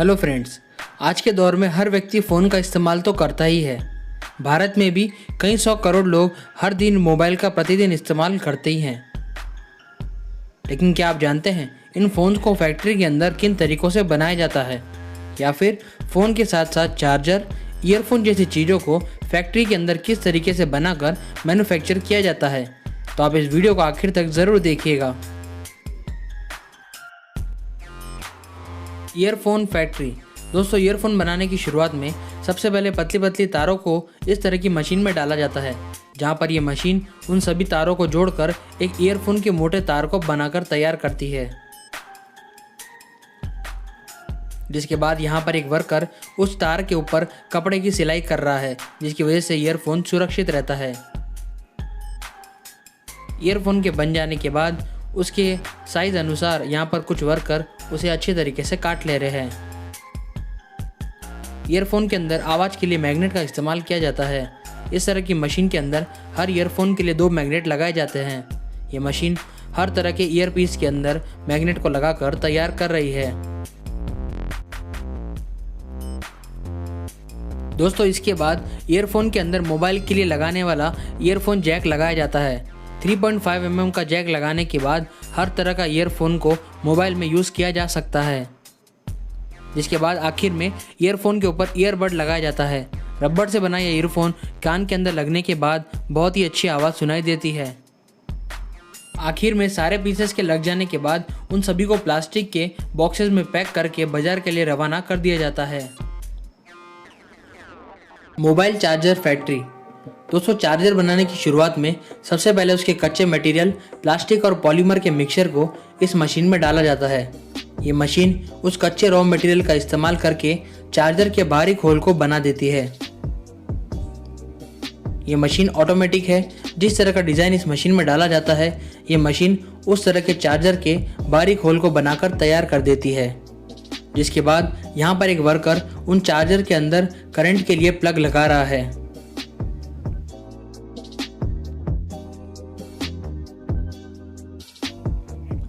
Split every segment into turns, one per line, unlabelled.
Hello friends, आज के दौर में हर व्यक्ति फ़ोन का इस्तेमाल तो करता ही है। भारत में भी कई 100 करोड़ लोग हर दिन मोबाइल का प्रतिदिन इस्तेमाल करते ही हैं। लेकिन क्या आप जानते हैं इन फ़ोन को फैक्ट्री के अंदर किन तरीक़ों से बनाया जाता है, या फिर फ़ोन के साथ साथ चार्जर, ईयरफोन जैसी चीज़ों को फैक्ट्री के अंदर किस तरीके से बनाकर मैन्युफैक्चर किया जाता है। तो आप इस वीडियो को आखिर तक ज़रूर देखिएगा। Earphone factory. दोस्तों, ईयरफोन बनाने की शुरुआत में सबसे पहले पतली पतली तारों को इस तरह की मशीन में डाला जाता है, जहां पर यह मशीन उन सभी तारों को जोड़कर एक ईयरफोन के मोटे तार को बनाकर तैयार करती है। जिसके बाद यहां पर एक वर्कर उस तार के ऊपर कपड़े की सिलाई कर रहा है, जिसकी वजह से ईयरफोन सुरक्षित रहता है। ईयरफोन के बन जाने के बाद उसके साइज अनुसार यहाँ पर कुछ वर्कर उसे अच्छी तरीके से काट ले रहे हैं। ईयरफोन के अंदर आवाज़ के लिए मैग्नेट का इस्तेमाल किया जाता है। इस तरह की मशीन के अंदर हर ईयरफोन के लिए 2 मैग्नेट लगाए जाते हैं। ये मशीन हर तरह के ईयरपीस के अंदर मैग्नेट को लगाकर तैयार कर रही है। दोस्तों, इसके बाद ईयरफोन के अंदर मोबाइल के लिए लगाने वाला ईयरफोन जैक लगाया जाता है। 3.5 mm का जैक लगाने के बाद हर तरह का ईयरफोन को मोबाइल में यूज़ किया जा सकता है। जिसके बाद आखिर में ईयरफोन के ऊपर ईयरबड लगाया जाता है। रबड़ से बना यह ईयरफोन कान के अंदर लगने के बाद बहुत ही अच्छी आवाज़ सुनाई देती है। आखिर में सारे पीसेस के लग जाने के बाद उन सभी को प्लास्टिक के बॉक्सेस में पैक करके बाजार के लिए रवाना कर दिया जाता है। Mobile charger factory. दोस्तों, चार्जर बनाने की शुरुआत में सबसे पहले उसके कच्चे मटेरियल प्लास्टिक और पॉलीमर के मिक्सचर को इस मशीन में डाला जाता है। ये मशीन उस कच्चे रॉ मटेरियल का इस्तेमाल करके चार्जर के बाहरी खोल को बना देती है। ये मशीन ऑटोमेटिक है। जिस तरह का डिज़ाइन इस मशीन में डाला जाता है, ये मशीन उस तरह के चार्जर के बाहरी खोल को बनाकर तैयार कर देती है। जिसके बाद यहाँ पर एक वर्कर उन चार्जर के अंदर करंट के लिए प्लग लगा रहा है।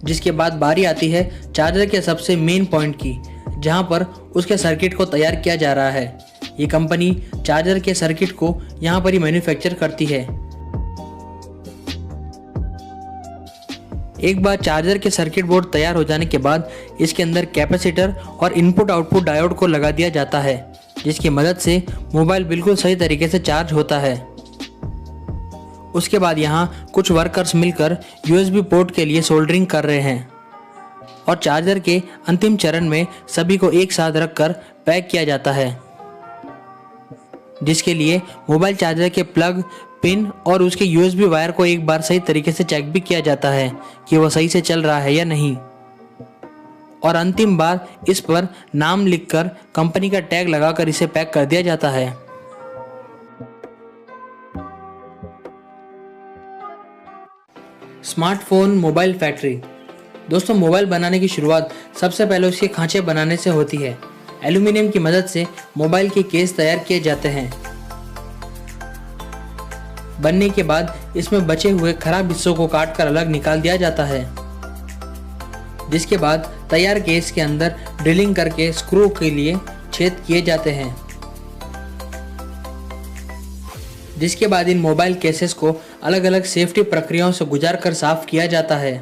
जिसके बाद बारी आती है चार्जर के सबसे मेन पॉइंट की, जहां पर उसके सर्किट को तैयार किया जा रहा है। ये कंपनी चार्जर के सर्किट को यहां पर ही मैन्युफैक्चर करती है। एक बार चार्जर के सर्किट बोर्ड तैयार हो जाने के बाद इसके अंदर कैपेसिटर और इनपुट आउटपुट डायोड को लगा दिया जाता है, जिसकी मदद से मोबाइल बिल्कुल सही तरीके से चार्ज होता है। उसके बाद यहाँ कुछ वर्कर्स मिलकर USB पोर्ट के लिए सोल्डरिंग कर रहे हैं और चार्जर के अंतिम चरण में सभी को एक साथ रखकर पैक किया जाता है, जिसके लिए मोबाइल चार्जर के प्लग, पिन और उसके USB वायर को एक बार सही तरीके से चेक भी किया जाता है कि वह सही से चल रहा है या नहीं। और अंतिम बार इस पर नाम लिखकर कंपनी का टैग लगाकर इसे पैक कर दिया जाता है। Smartphone mobile factory. दोस्तों, मोबाइल बनाने की शुरुआत सबसे पहले उसके खांचे बनाने से होती है। एल्यूमिनियम की मदद से मोबाइल के केस तैयार किए जाते हैं। बनने के बाद इसमें बचे हुए खराब हिस्सों को काटकर अलग निकाल दिया जाता है। जिसके बाद तैयार केस के अंदर ड्रिलिंग करके स्क्रू के लिए छेद किए जाते हैं। जिसके बाद इन मोबाइल केसेस को अलग अलग सेफ्टी प्रक्रियाओं से गुजारकर साफ किया जाता है।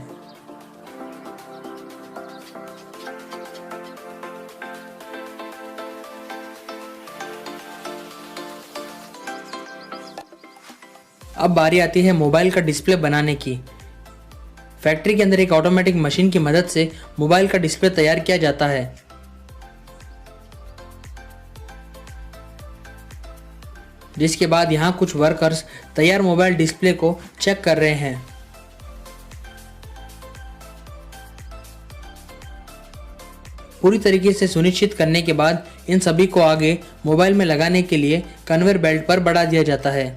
अब बारी आती है मोबाइल का डिस्प्ले बनाने की। फैक्ट्री के अंदर एक ऑटोमेटिक मशीन की मदद से मोबाइल का डिस्प्ले तैयार किया जाता है। जिसके बाद यहाँ कुछ वर्कर्स तैयार मोबाइल डिस्प्ले को चेक कर रहे हैं। पूरी तरीके से सुनिश्चित करने के बाद इन सभी को आगे मोबाइल में लगाने के लिए कन्वेयर बेल्ट पर बढ़ा दिया जाता है।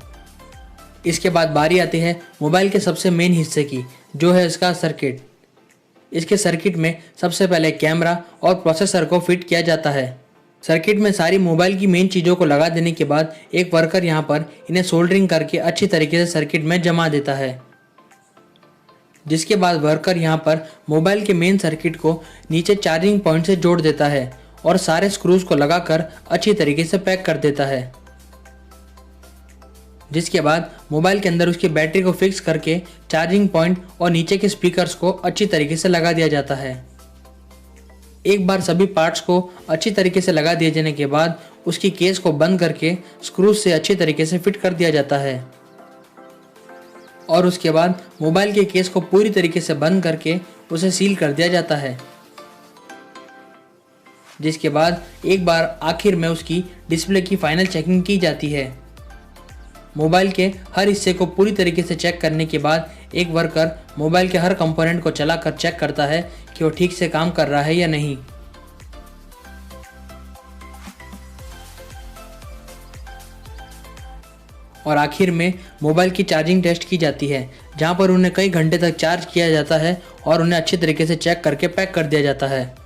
इसके बाद बारी आती है मोबाइल के सबसे मेन हिस्से की, जो है इसका सर्किट। इसके सर्किट में सबसे पहले कैमरा और प्रोसेसर को फिट किया जाता है। सर्किट में सारी मोबाइल की मेन चीज़ों को लगा देने के बाद एक वर्कर यहाँ पर इन्हें सोल्डरिंग करके अच्छी तरीके से सर्किट में जमा देता है। जिसके बाद वर्कर यहाँ पर मोबाइल के मेन सर्किट को नीचे चार्जिंग पॉइंट से जोड़ देता है और सारे स्क्रूज को लगाकर अच्छी तरीके से पैक कर देता है। जिसके बाद मोबाइल के अंदर उसकी बैटरी को फिक्स करके चार्जिंग पॉइंट और नीचे के स्पीकर्स को अच्छी तरीके से लगा दिया जाता है। एक बार सभी पार्ट्स को अच्छी तरीके से लगा दिए जाने के बाद उसकी केस को बंद करके स्क्रूज से अच्छी तरीके से फिट कर दिया जाता है और उसके बाद मोबाइल के केस को पूरी तरीके से बंद करके उसे सील कर दिया जाता है। जिसके बाद एक बार आखिर में उसकी डिस्प्ले की फाइनल चेकिंग की जाती है। मोबाइल के हर हिस्से को पूरी तरीके से चेक करने के बाद एक वर्कर मोबाइल के हर कंपोनेंट को चलाकर चेक करता है कि वो ठीक से काम कर रहा है या नहीं। और आखिर में मोबाइल की चार्जिंग टेस्ट की जाती है, जहां पर उन्हें कई घंटे तक चार्ज किया जाता है और उन्हें अच्छी तरीके से चेक करके पैक कर दिया जाता है।